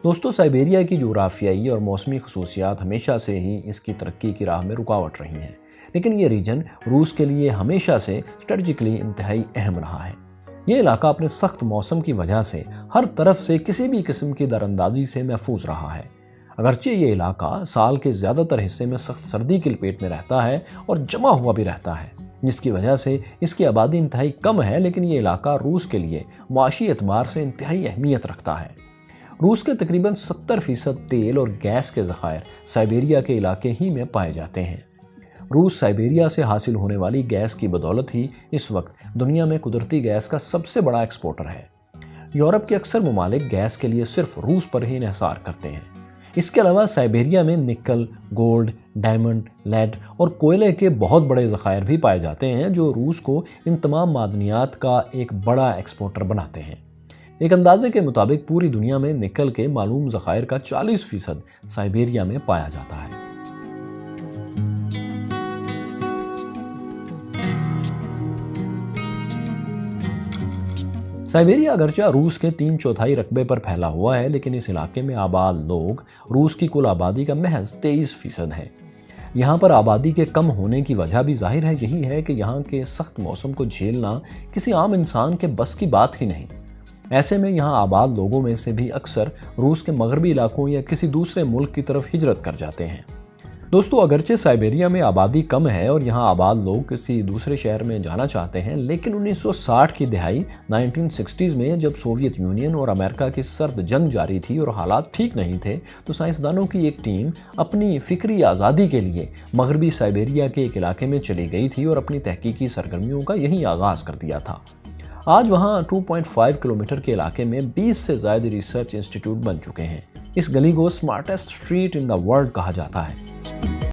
دوستو، سائبیریا کی جغرافیائی اور موسمی خصوصیات ہمیشہ سے ہی اس کی ترقی کی راہ میں رکاوٹ رہی ہیں، لیکن یہ ریجن روس کے لیے ہمیشہ سے اسٹریٹجکلی انتہائی اہم رہا ہے۔ یہ علاقہ اپنے سخت موسم کی وجہ سے ہر طرف سے کسی بھی قسم کی دراندازی سے محفوظ رہا ہے۔ اگرچہ یہ علاقہ سال کے زیادہ تر حصے میں سخت سردی کی لپیٹ میں رہتا ہے اور جمع ہوا بھی رہتا ہے، جس کی وجہ سے اس کی آبادی انتہائی کم ہے، لیکن یہ علاقہ روس کے لیے معاشی اعتبار سے انتہائی اہمیت رکھتا ہے۔ روس کے تقریباً 70% تیل اور گیس کے ذخائر سائبیریا کے علاقے ہی میں پائے جاتے ہیں۔ روس سائبیریا سے حاصل ہونے والی گیس کی بدولت ہی اس وقت دنیا میں قدرتی گیس کا سب سے بڑا ایکسپورٹر ہے۔ یورپ کے اکثر ممالک گیس کے لیے صرف روس پر ہی انحصار کرتے ہیں۔ اس کے علاوہ سائبیریا میں نکل، گولڈ، ڈائمنڈ، لیڈ اور کوئلے کے بہت بڑے ذخائر بھی پائے جاتے ہیں، جو روس کو ان تمام معدنیات کا ایک بڑا ایکسپورٹر بناتے ہیں۔ ایک اندازے کے مطابق پوری دنیا میں نکل کے معلوم ذخائر کا 40% سائبیریا میں پایا جاتا ہے۔ سائبیریا اگرچہ روس کے 3/4 رقبے پر پھیلا ہوا ہے، لیکن اس علاقے میں آباد لوگ روس کی کل آبادی کا محض 23% ہے۔ یہاں پر آبادی کے کم ہونے کی وجہ بھی ظاہر ہے یہی ہے کہ یہاں کے سخت موسم کو جھیلنا کسی عام انسان کے بس کی بات ہی نہیں۔ ایسے میں یہاں آباد لوگوں میں سے بھی اکثر روس کے مغربی علاقوں یا کسی دوسرے ملک کی طرف ہجرت کر جاتے ہیں۔ دوستو، اگرچہ سائبیریا میں آبادی کم ہے اور یہاں آباد لوگ کسی دوسرے شہر میں جانا چاہتے ہیں، لیکن 1960 کی دہائی 1960s میں جب سوویت یونین اور امریکہ کی سرد جنگ جاری تھی اور حالات ٹھیک نہیں تھے، تو سائنسدانوں کی ایک ٹیم اپنی فکری آزادی کے لیے مغربی سائبیریا کے ایک علاقے میں چلی گئی تھی اور اپنی تحقیقی سرگرمیوں کا یہیں آغاز کر دیا تھا۔ آج وہاں 2.5 کلومیٹر کے علاقے میں 20 سے زائد ریسرچ انسٹیٹیوٹ بن چکے ہیں۔ اس گلی کو smartest street in the world کہا جاتا ہے۔